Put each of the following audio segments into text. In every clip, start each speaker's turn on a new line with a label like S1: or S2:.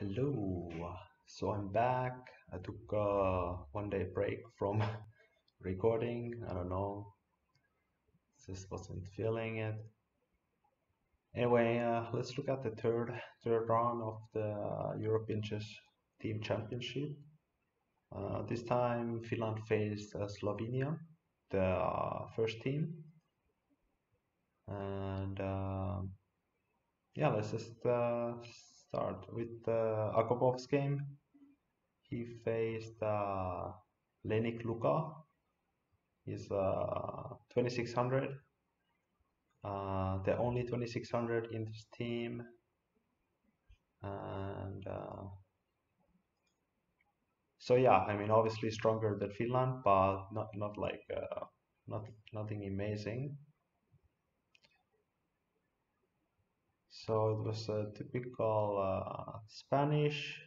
S1: Hello. So I'm back. I took a 1 day break from recording. I don't know. Just wasn't feeling it. Anyway, let's look at the third round of the European Chess Team Championship. This time Finland faced Slovenia, the first team, and yeah, let's just start with Agopov's game. He faced Lenic Luka. He's 2600. The only 2600 in this team, and so yeah, I mean obviously stronger than Finland, but not like not nothing amazing. So it was a typical Spanish.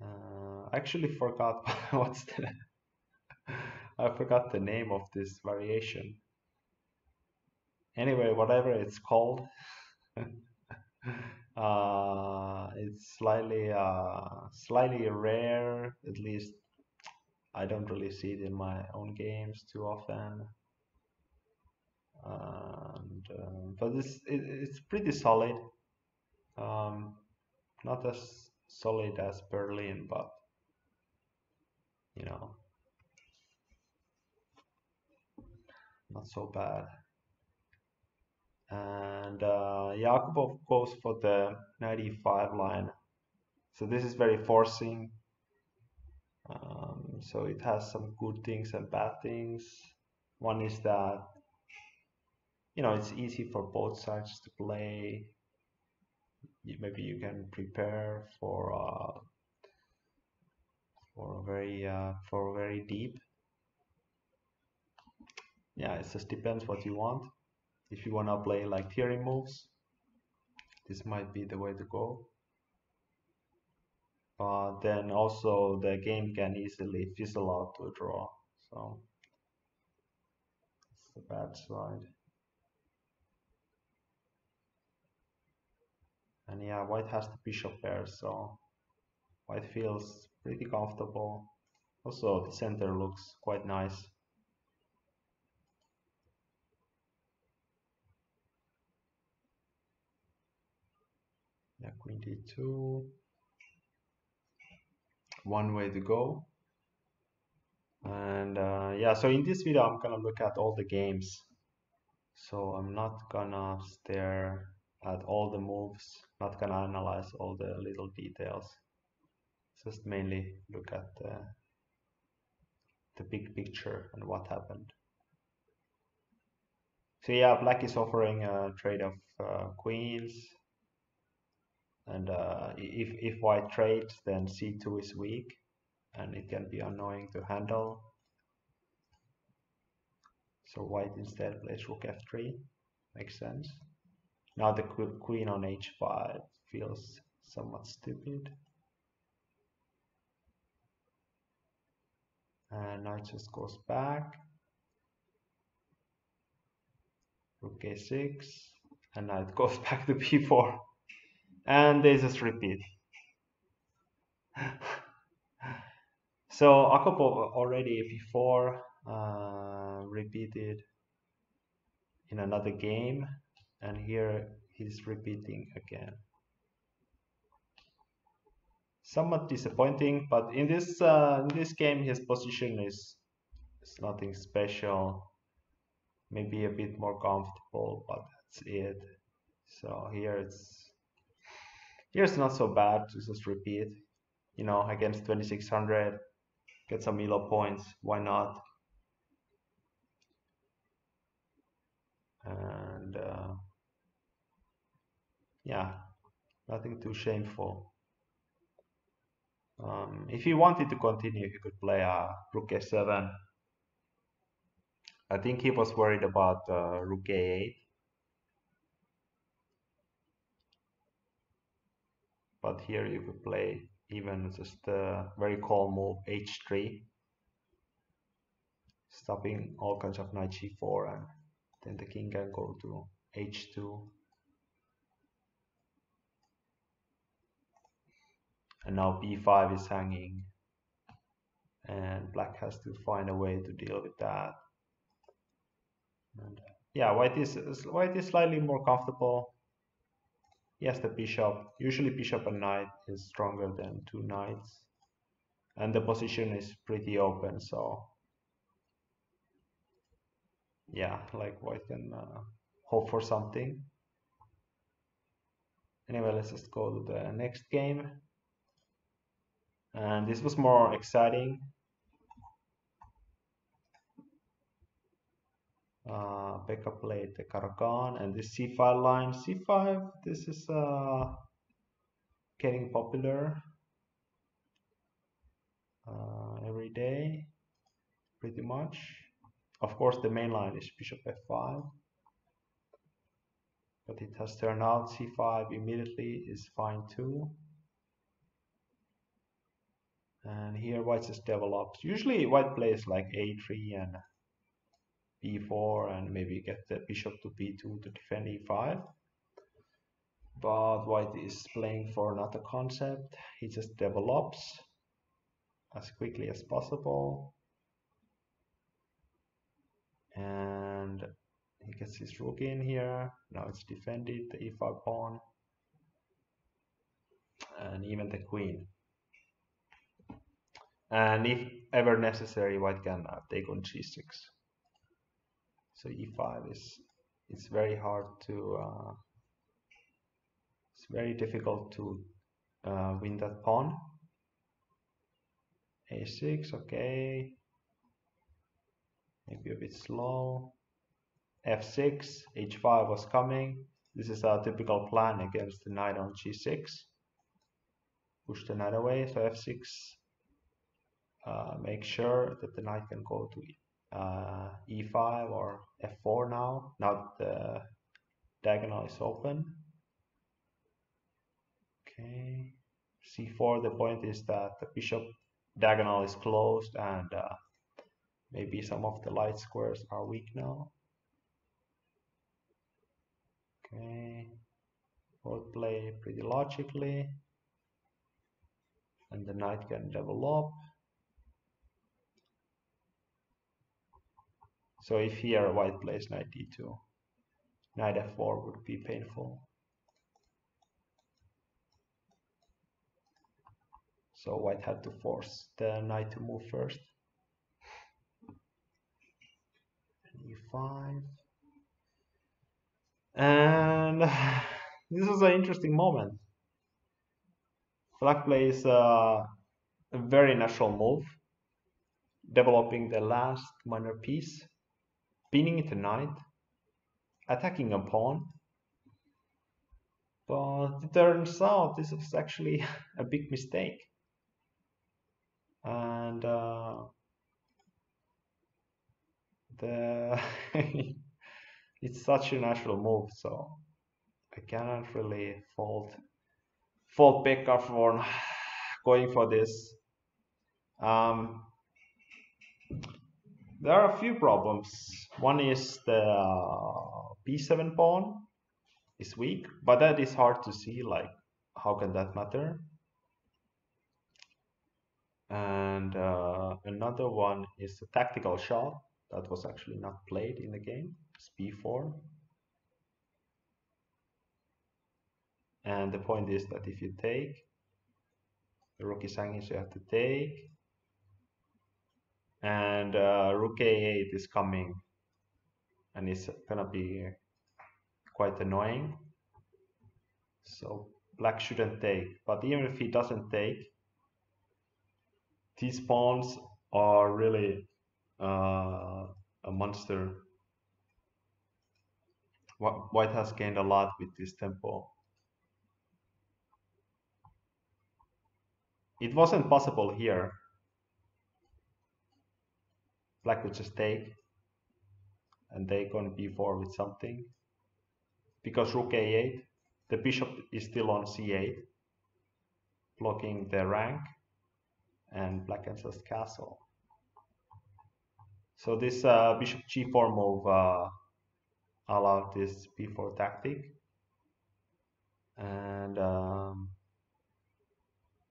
S1: I actually forgot what's the I forgot the name of this variation. Anyway, whatever it's called, it's slightly rare. At least I don't really see it in my own games too often. And but it's pretty solid. Um, Not as solid as Berlin, but you know, not so bad. And Agopov goes for the 95 line. So this is very forcing. So it has some good things and bad things. One is that it's easy for both sides to play. Maybe you can prepare for very deep. Yeah, it just depends what you want. If you wanna play like theory moves, this might be the way to go. But then also the game can easily fizzle out to a draw. So it's the bad side. And yeah, white has the bishop pair, so white feels pretty comfortable. Also, the center looks quite nice. Yeah, queen d2. One way to go. And yeah, so in this video, I'm gonna look at all the games. So I'm not gonna stare at all the moves, not gonna analyze all the little details. Just mainly look at the big picture and what happened. So yeah, black is offering a trade of queens, and if white trades, then c2 is weak, and it can be annoying to handle. So white instead plays rook f3, makes sense. Now the queen on h5 feels somewhat stupid. And knight just goes back. Rook a6, and now it goes back to b4. And they just repeat. So Agopov already before repeated in another game, and here he's repeating again. Somewhat disappointing, but in this game his position is nothing special. Maybe a bit more comfortable, but that's it. So here's not so bad to just repeat. Against 2600, get some elo points. Why not? And yeah, nothing too shameful. If he wanted to continue, he could play rook a7. I think he was worried about rook a8. But here you could play even just a very calm move, h3, stopping all kinds of knight g4, and then the king can go to h2. And now b5 is hanging, and black has to find a way to deal with that. And yeah, white is slightly more comfortable. Yes, the bishop. Usually bishop and knight is stronger than two knights, and the position is pretty open. So yeah, like white can hope for something. Anyway, let's just go to the next game. And this was more exciting. Pekka played the Karakan and this c5 line. c5, this is getting popular every day, pretty much. Of course, the main line is bishop f5. But it has turned out c5 immediately is fine too. And here white just develops. Usually white plays like a3 and b4 and maybe get the bishop to b2 to defend e5. But white is playing for another concept. He just develops as quickly as possible. And he gets his rook in here. Now it's defended, the e5 pawn. And even the queen. And if ever necessary, white can take on g6. So e5 it's very hard to it's very difficult to win that pawn. a6, okay, maybe a bit slow. f6, h5 was coming. This is a typical plan against the knight on g6. Push the knight away, so f6. Make sure that the knight can go to e5 or f4 now. Now the diagonal is open. Okay, c4, the point is that the bishop diagonal is closed and maybe some of the light squares are weak now. Okay, both play pretty logically and the knight can develop. So if here white plays knight d2, knight f4 would be painful. So white had to force the knight to move first. e5. And this is an interesting moment. Black plays a very natural move, developing the last minor piece, pinning the knight, attacking a pawn. But it turns out this was actually a big mistake. And it's such a natural move, so I cannot really fault Pekka for going for this. There are a few problems. One is the b7 pawn is weak, but that is hard to see, like how can that matter? And another one is a tactical shot that was actually not played in the game. It's b4. And the point is that if you take, the rook is hanging, so you have to take. And rook a8 is coming. And it's gonna be quite annoying. So black shouldn't take. But even if he doesn't take, these pawns are really a monster. White has gained a lot with this tempo. It wasn't possible here. Black would just take and take on b4 with something. Because rook a8, the bishop is still on c8, blocking the rank, and black can just castle. So this bishop g4 move allowed this b4 tactic. And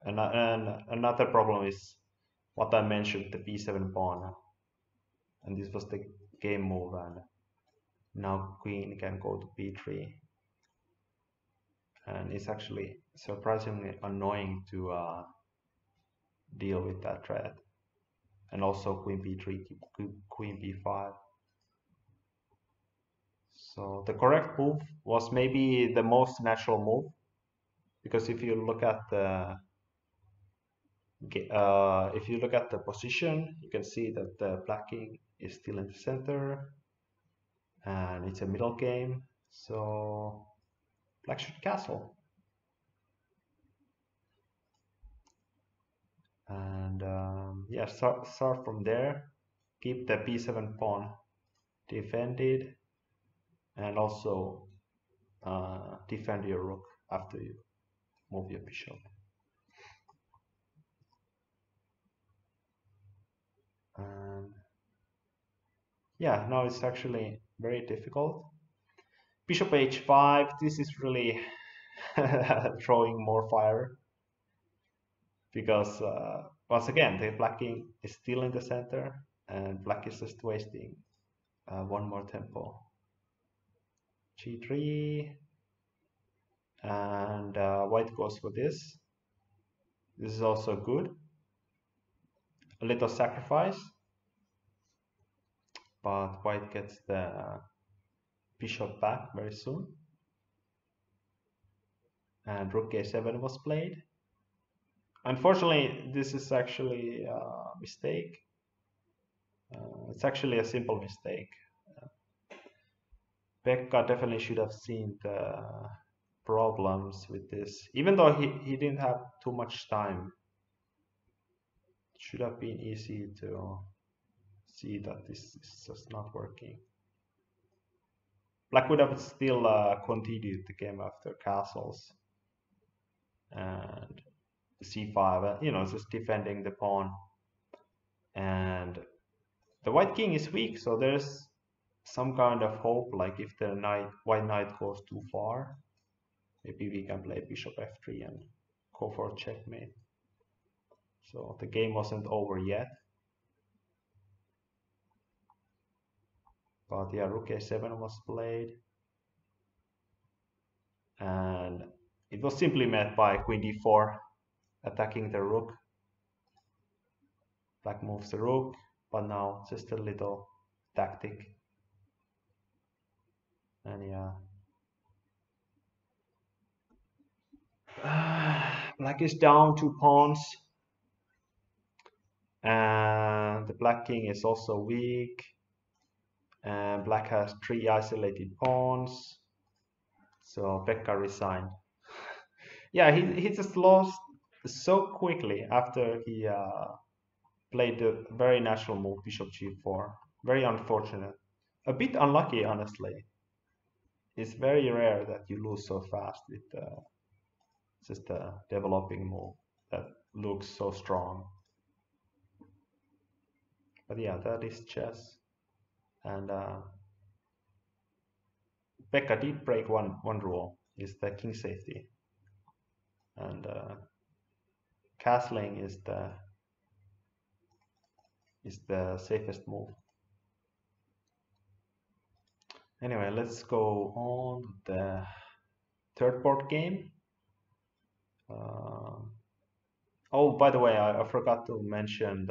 S1: And another problem is what I mentioned, the b7 pawn, and this was the game move, and now queen can go to b3, and it's actually surprisingly annoying to deal with that threat. And also queen b3, queen b5. So the correct move was maybe the most natural move, because if you look at the position, you can see that the black king is still in the center, and it's a middle game, so black should castle. And yeah, start from there. Keep the b7 pawn defended, and also defend your rook after you move your bishop. And yeah, now it's actually very difficult. Bishop h5, this is really throwing more fire, because once again the black king is still in the center, and black is just wasting one more tempo. g3, and white goes for this. This is also good. A little sacrifice, but white gets the bishop back very soon. And rook a7 was played. Unfortunately, this is actually a mistake. It's actually a simple mistake. Pekka definitely should have seen the problems with this, even though he didn't have too much time. It should have been easy to see that this is just not working. Black would have still continued the game after castles and c5, just defending the pawn. And the white king is weak, so there's some kind of hope, like if the white knight goes too far, maybe we can play bishop f3 and go for checkmate. So the game wasn't over yet. But yeah, rook a7 was played. And it was simply met by queen d4, attacking the rook. Black moves the rook, but now just a little tactic. And yeah. Black is down 2 pawns. And the black king is also weak. And black has 3 isolated pawns. So Pekka resigned. Yeah, he just lost so quickly after he played the very natural move, bishop g4. Very unfortunate. A bit unlucky, honestly. It's very rare that you lose so fast with just a developing move that looks so strong. But yeah, that is chess. And Pekka did break one rule, is the king safety. And castling is the safest move. Anyway, let's go on to the third board game. Oh, by the way, I forgot to mention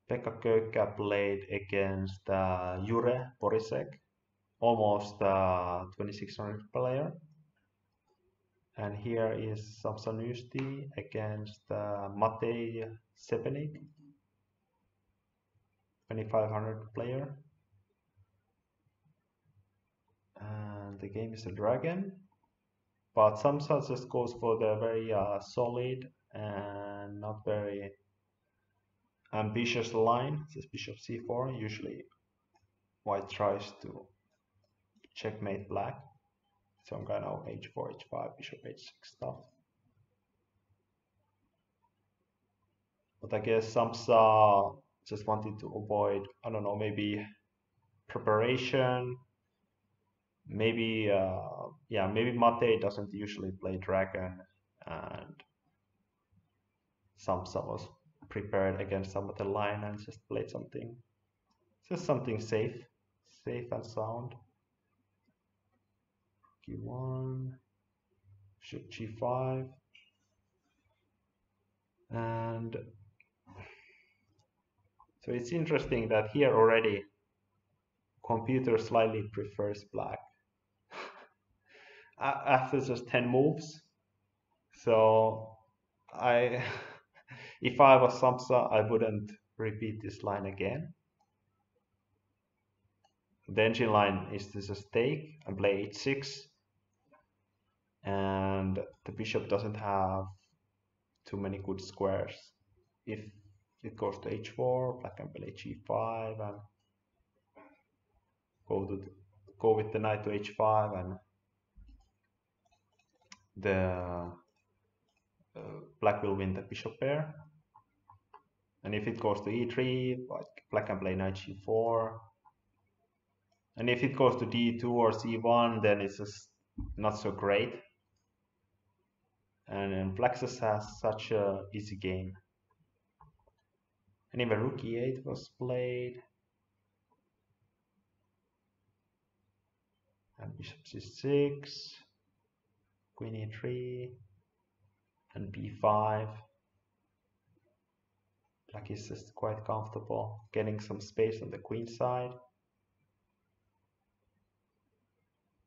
S1: Pekka Koykka played against Jure Borisek, almost 2600 player. And here is Sampsa Nyysti against Matej Sebenik, 2500 player. And the game is a dragon, but Sampsa just goes for the very solid and not very ambitious line. This bishop c4. Usually white tries to checkmate black, some kind of h4, h5, bishop h6 stuff. But I guess Sampsa just wanted to avoid, I don't know, maybe preparation. Maybe, yeah, maybe Matej doesn't usually play dragon, and Sampsa was prepared against some of the line and just played something, just something safe and sound. G1, should G5, and so it's interesting that here already computer slightly prefers black after just 10 moves. So I, if I was Sampsa, I wouldn't repeat this line again. The engine line is to just take and play h6, and the bishop doesn't have too many good squares. If it goes to h4, black can play g5 and go with the knight to h5, and the black will win the bishop pair. And if it goes to e3, black can play knight g4. And if it goes to d2 or c1, then it's just not so great. And black just has such a easy game. And even rook e8 was played. And bishop c6, queen e3, and b5. Black is just quite comfortable, getting some space on the queen side.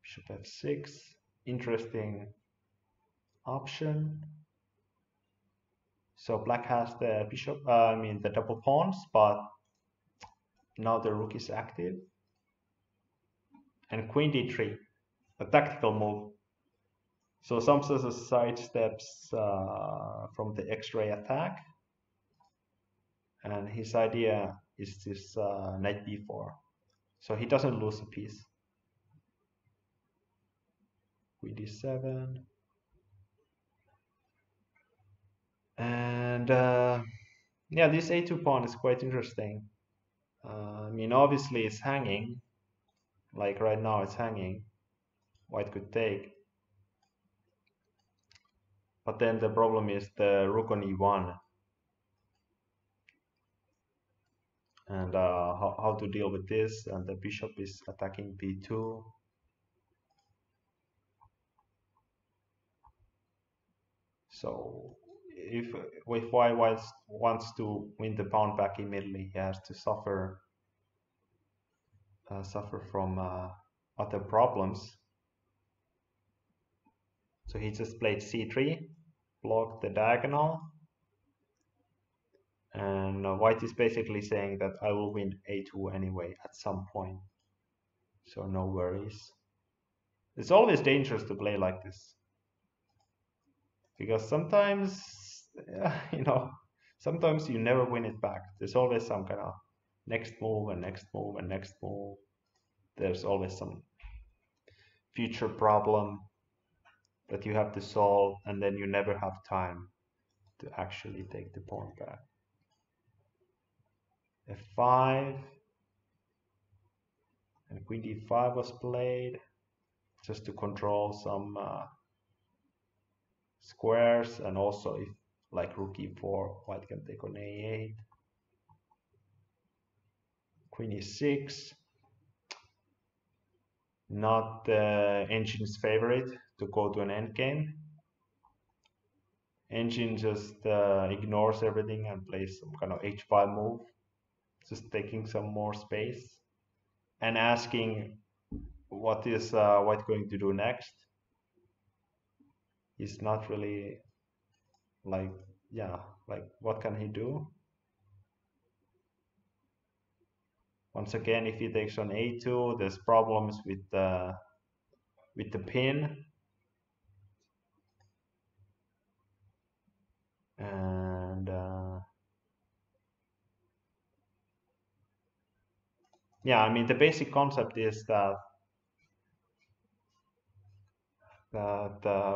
S1: Bishop f6, interesting option. So black has the bishop, the double pawns, but now the rook is active. And queen d3, a tactical move. So Sampsa sidesteps from the X-ray attack, and his idea is this knight b4. So he doesn't lose a piece. Queen d7. And yeah, this a2 pawn is quite interesting. Obviously it's hanging. Like right now it's hanging. White could take. But then the problem is the rook on e1. And how to deal with this. And the bishop is attacking b2. So if white wants to win the pawn back immediately, he has to suffer from other problems. So he just played c3, blocked the diagonal, and white is basically saying that I will win a2 anyway at some point. So no worries. It's always dangerous to play like this, because sometimes, sometimes you never win it back. There's always some kind of next move and next move and next move. There's always some future problem that you have to solve, and then you never have time to actually take the pawn back. f5, and queen d5 was played just to control some squares, and also if like rook e4, white can take on a8. Queen e6, not the engine's favorite to go to an endgame. Engine just ignores everything and plays some kind of h5 move, just taking some more space and asking what is white going to do next. He's not really like what can he do? Once again, if he takes on a2, there's problems with the pin. And yeah, the basic concept is that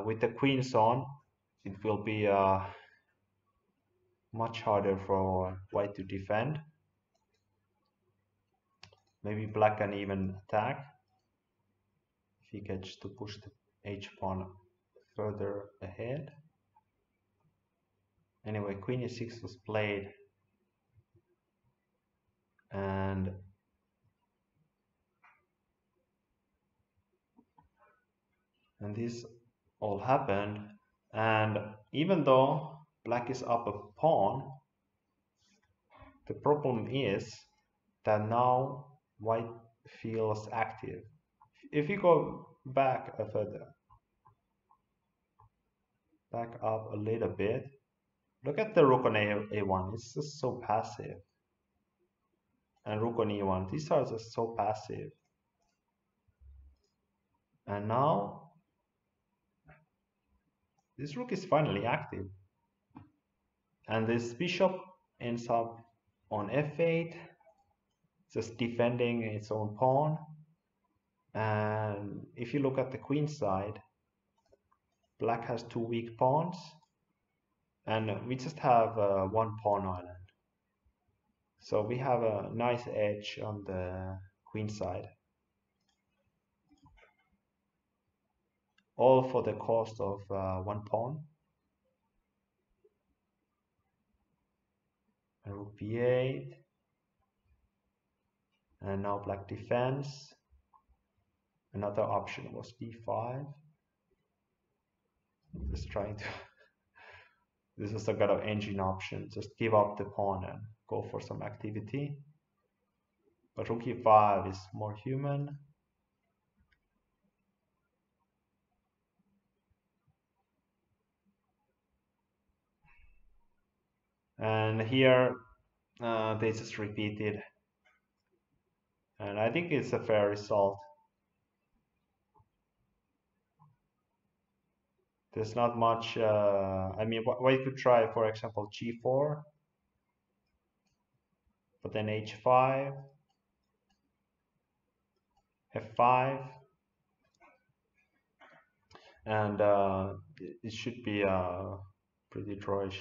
S1: with the queens on, it will be much harder for white to defend. Maybe black can even attack if he gets to push the h pawn further ahead. Anyway, queen e6 was played, and this all happened. And even though black is up a pawn, the problem is that now white feels active. If you go back further, back up a little bit, look at the rook on a1. It's just so passive. And rook on e1. These are just so passive. And now this rook is finally active. And this bishop ends up on f8, just defending its own pawn. And if you look at the queen side, black has two weak pawns, and we just have one pawn island. So we have a nice edge on the queen side. All for the cost of one pawn. And rook b8. And now black defends. Another option was b5. Just trying to... This is a kind of engine option. Just give up the pawn and go for some activity. But rook e5 is more human. And here they just repeated. And I think it's a fair result. There's not much, I mean, white could try, for example, g4, but then h5, f5, and it should be pretty drawish.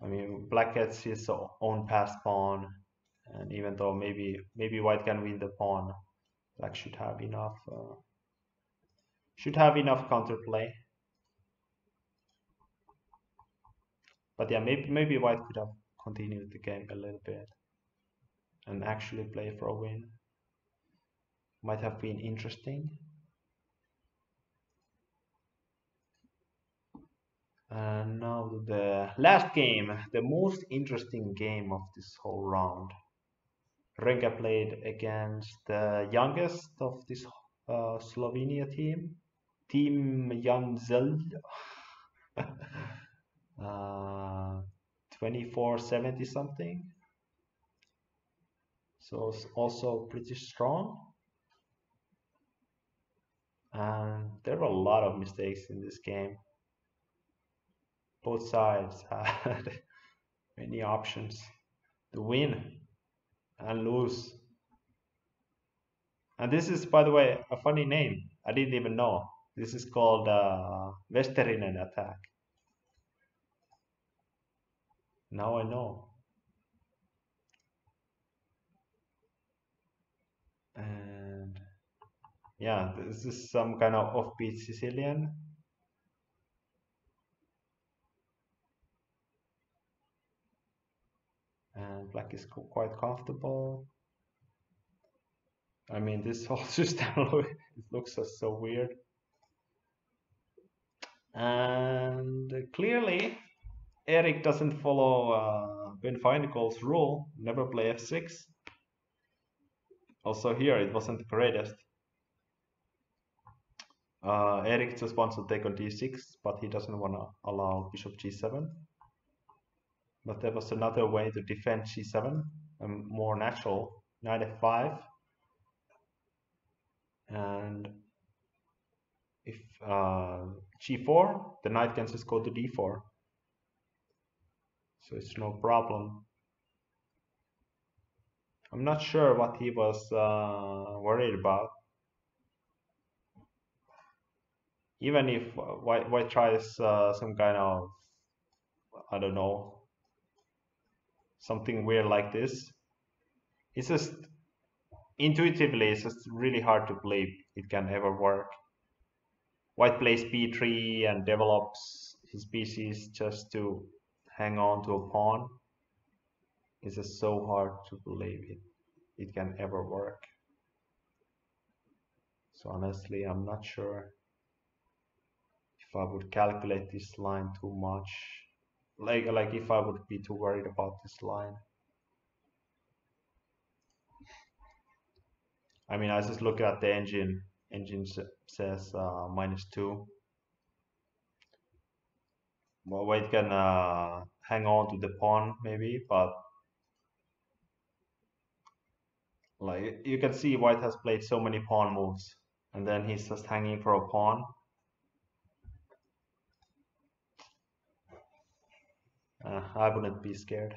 S1: I mean, black gets his own passed pawn, and even though maybe white can win the pawn, black should have enough counterplay. But yeah, maybe white could have continued the game a little bit and actually play for a win. Might have been interesting. And now the last game, the most interesting game of this whole round. Ronka played against the youngest of this Slovenia team, Team Janzelj. 2470 something. So it's also pretty strong. And there were a lot of mistakes in this game. Both sides had many options to win and lose. And this is, by the way, a funny name. I didn't even know. This is called Westerinen attack. Now I know. And yeah, this is some kind of offbeat Sicilian. And black is quite comfortable. I mean, this whole system looks so weird. And clearly, Erik doesn't follow Ben Feingold's rule, never play f6. Also here, it wasn't the greatest. Erik just wants to take on d6, but he doesn't want to allow bishop g7. But there was another way to defend g7, a more natural, knight f5. And if g4, the knight can just go to d4. So it's no problem. I'm not sure what he was worried about. Even if white tries some kind of, I don't know, something weird like this, it's just intuitively, it's just really hard to believe it can ever work. White plays b3 and develops his pieces just to hang on to a pawn. It's just so hard to believe it can ever work. So honestly, I'm not sure if I would calculate this line too much. Like if I would be too worried about this line. I mean, I just look at the engine. Engine says -2. Well, white can hang on to the pawn maybe, but like you can see, white has played so many pawn moves, and then he's just hanging for a pawn. I wouldn't be scared.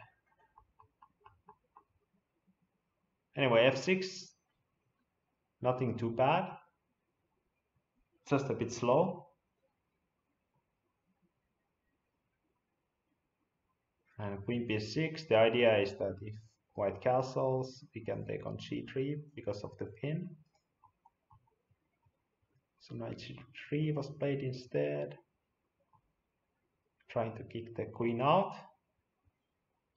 S1: Anyway, f6, nothing too bad, just a bit slow. And queen b6, the idea is that if white castles, we can take on g3 because of the pin. So knight g3 was played instead, trying to kick the queen out,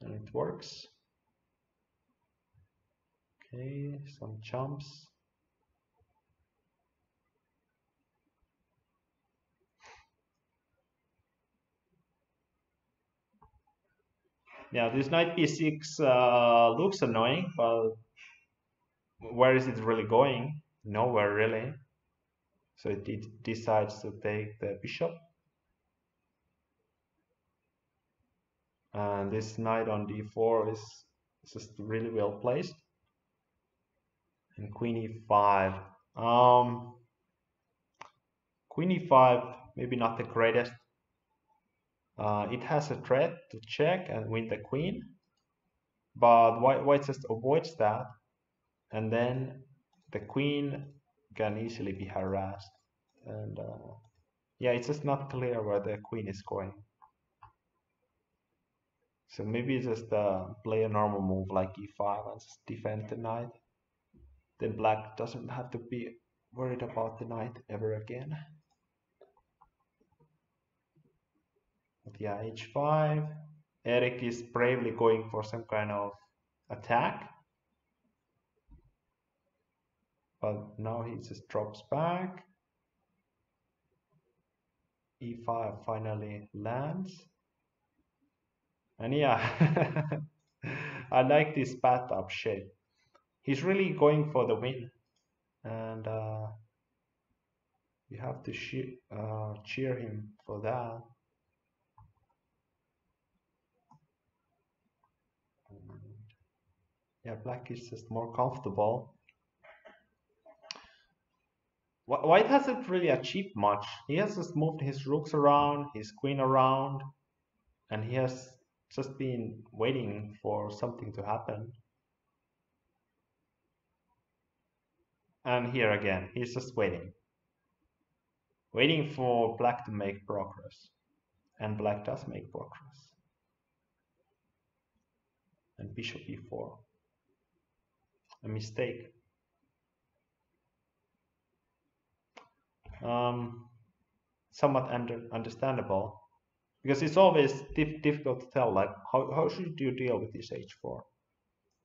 S1: and it works. Okay, some jumps. Yeah, this knight b6 looks annoying, but where is it really going? Nowhere really. So it decides to take the bishop. And this knight on d4 is just really well placed. And queen e5. Queen e5, maybe not the greatest. It has a threat to check and win the queen, but white just avoids that, and then the queen can easily be harassed. And yeah, it's just not clear where the queen is going. So maybe just play a normal move like e5 and just defend the knight. Then black doesn't have to be worried about the knight ever again. But yeah, h5. Erik is bravely going for some kind of attack. But now he just drops back. e5 finally lands. And yeah, I like this path up shape. He's really going for the win. And you have to cheer him for that. Yeah, black is just more comfortable. White hasn't really achieved much. He has just moved his rooks around, his queen around, and he has just been waiting for something to happen. And here again, he's just waiting. Waiting for black to make progress. And black does make progress. And bishop e4. A mistake. Somewhat understandable, because it's always difficult to tell, like how should you deal with this h4?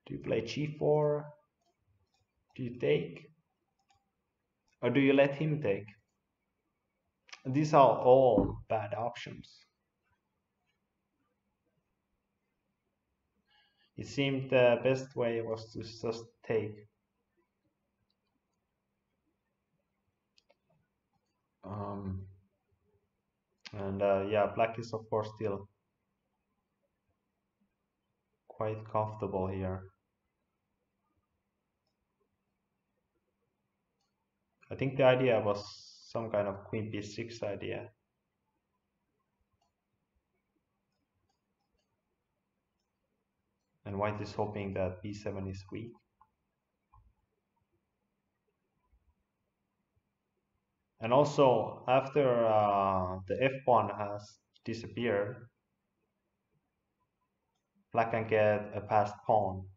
S1: Do you play g4? Do you take? Or do you let him take? These are all bad options. It seemed the best way was to just take. And yeah, black is of course still quite comfortable here. I think the idea was some kind of queen b6 idea. And white is hoping that b7 is weak. And also, after the f pawn has disappeared, black can get a passed pawn.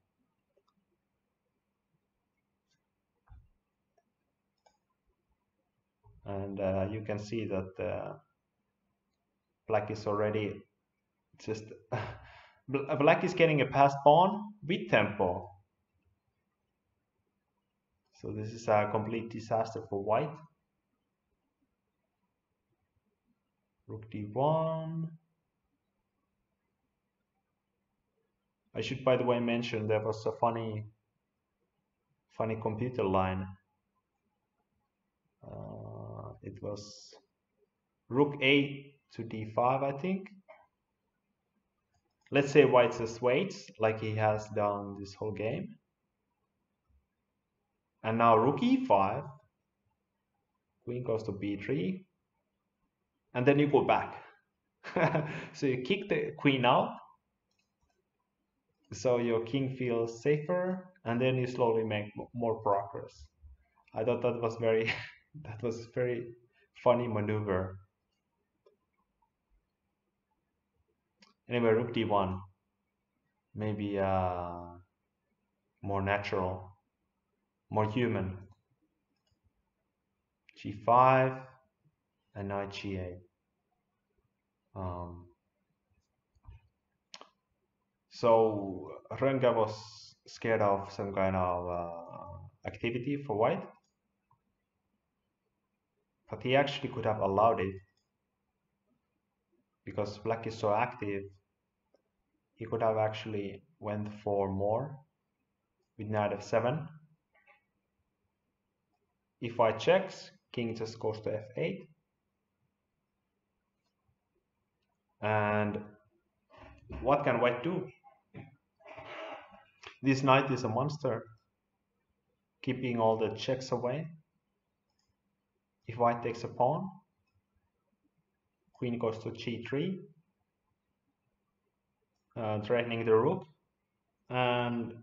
S1: and you can see that black is already just black is getting a passed pawn with tempo. So this is a complete disaster for white. Rook d1. I should, by the way, mention there was a funny computer line. It was rook a to d5, I think. Let's say white just waits, like he has done this whole game. And now rook e5. Queen goes to b3. And then you go back. So you kick the queen out. So your king feels safer. And then you slowly make more progress. I thought that was very, that was very funny maneuver. Anyway, rook d1. Maybe more natural, more human. g5 and now g8. So Ronka was scared of some kind of activity for white, but he actually could have allowed it because black is so active. He could have actually went for more with knight f7. If white checks, king just goes to f8. And what can white do? This knight is a monster, keeping all the checks away. If white takes a pawn, queen goes to g3, threatening the rook, and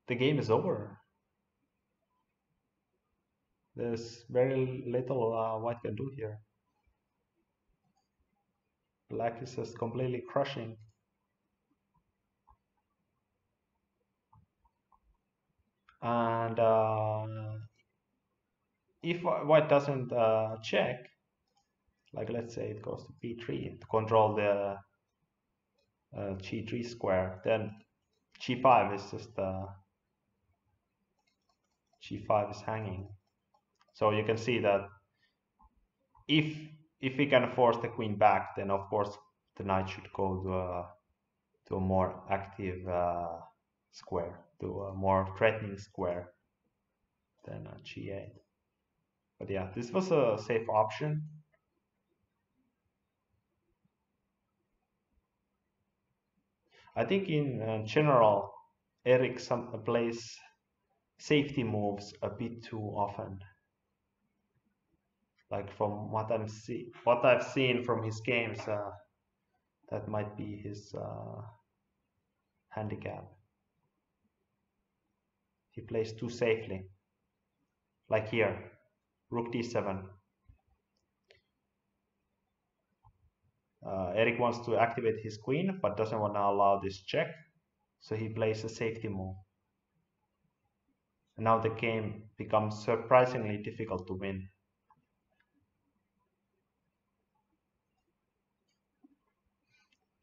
S1: the game is over. There's very little white can do here. Black is just completely crushing. And if white doesn't check, like let's say it goes to b3 to control the g3 square, then g5 is just g5 is hanging. So you can see that if we can force the queen back, then of course the knight should go to a more active square, to a more threatening square than g8. But yeah, this was a safe option. I think in general, Erik plays safety moves a bit too often. Like from what I've seen from his games, that might be his handicap. He plays too safely. Like here, rook d7. Erik wants to activate his queen, but doesn't want to allow this check, so he plays a safety move. And now the game becomes surprisingly difficult to win.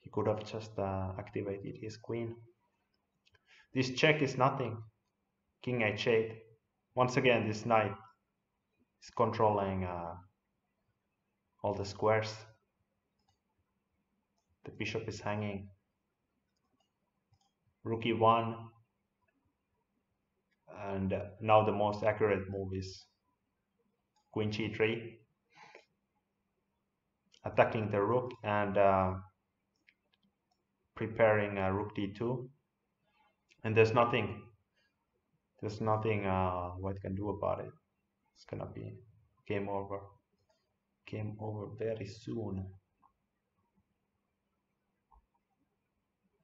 S1: He could have just activated his queen. This check is nothing. King h8. Once again, this knight is controlling all the squares. The bishop is hanging. Rook e1. And now the most accurate move is queen g3. Attacking the rook and preparing rook d2. And there's nothing white can do about it. It's gonna be game over. Game over very soon.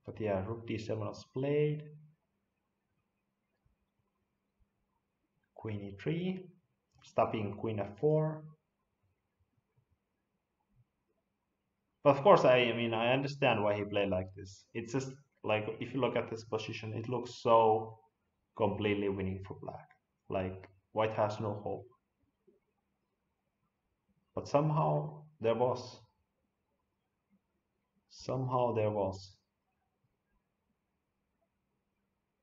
S1: But yeah, rook d7 was played. Queen e3, stopping queen f4. But of course, I understand why he played like this. It's just like, if you look at this position, it looks so completely winning for black. Like white has no hope. But somehow there was.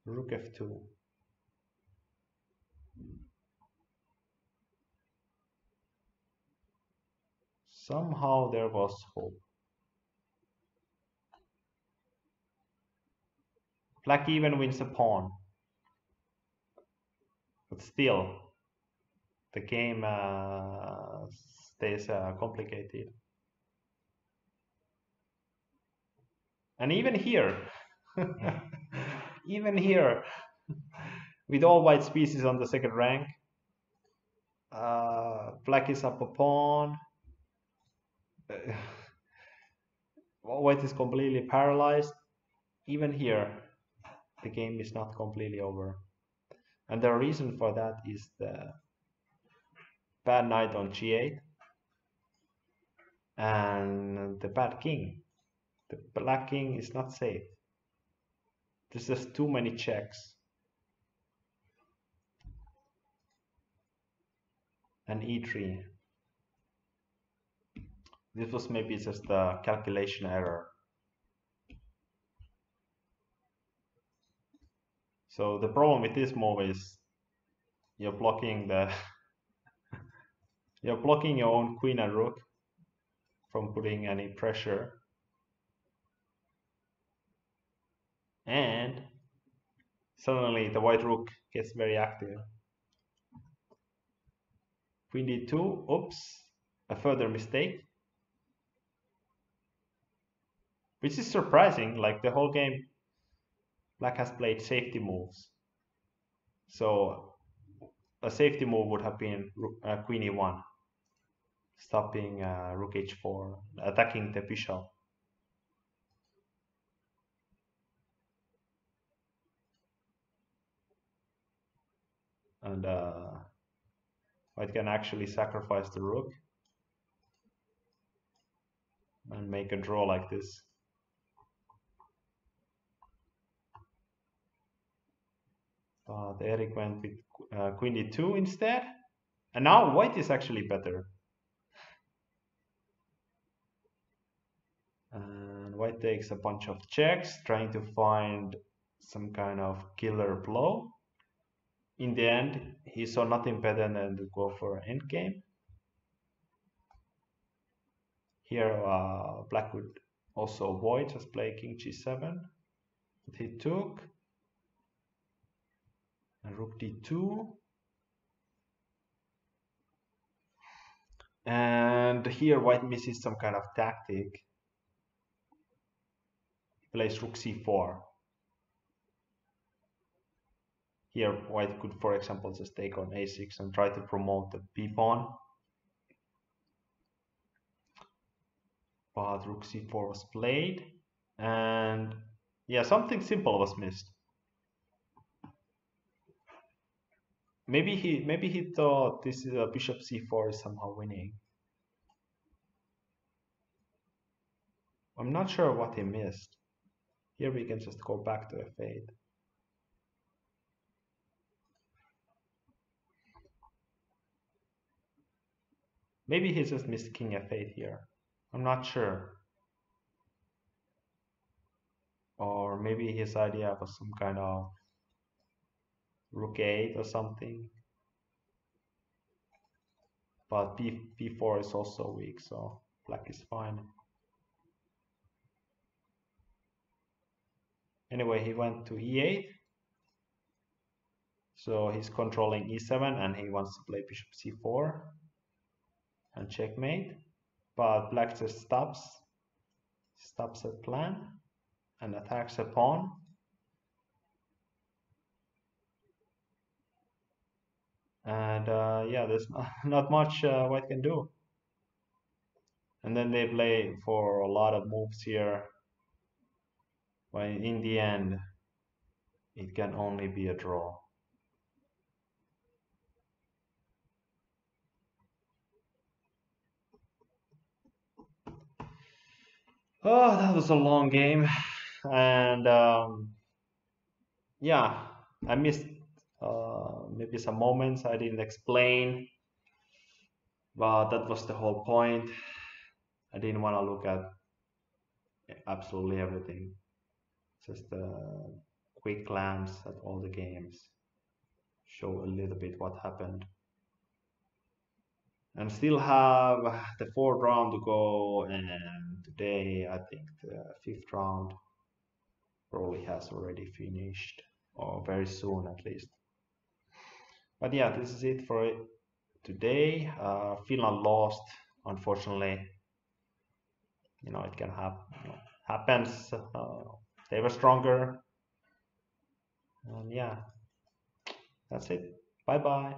S1: Rook f2. Somehow there was hope. Black even wins a pawn. But still, the game stays complicated. And even here, even here, with all white pieces on the second rank, black is up a pawn. White is completely paralyzed. Even here, the game is not completely over. And the reason for that is the bad knight on g8 and the bad king. The black king is not safe. There's just too many checks. And e3. This was maybe just a calculation error. So the problem with this move is you're blocking your own queen and rook from putting any pressure. And suddenly the white rook gets very active. Queen d2, oops, a further mistake. Which is surprising, like the whole game black has played safety moves. So a safety move would have been queen e1, stopping rook h4, attacking the bishop. And white can actually sacrifice the rook and make a draw like this. But Erik went with queen d2 instead. And now white is actually better. And white takes a bunch of checks, trying to find some kind of killer blow. In the end, he saw nothing better than to go for an endgame. Here, black would also avoid, just play king g7. But he took. And rook d2. And here white misses some kind of tactic. Plays rook c4. Here white could, for example, just take on a6 and try to promote the b-pawn. But rook c4 was played. And yeah, something simple was missed. Maybe he thought this bishop c4 is somehow winning. I'm not sure what he missed. Here we can just go back to f8. Maybe he just missed king f8 here. I'm not sure. Or maybe his idea was some kind of rook 8 or something. But b4 is also weak, so black is fine. Anyway, he went to e8. So he's controlling e7 and he wants to play bishop c4 and checkmate. But black just stops the plan and attacks a pawn. And yeah, there's not much white can do. And then they play for a lot of moves here. But in the end, it can only be a draw. Oh, that was a long game. And yeah, I missed maybe some moments I didn't explain. But that was the whole point. I didn't want to look at absolutely everything. Just a quick glance at all the games. Show a little bit what happened. And still have the fourth round to go, and today I think the fifth round probably has already finished, or very soon at least. But yeah, this is it for today. Finland lost, unfortunately. It can happens. They were stronger, and yeah, that's it. Bye bye.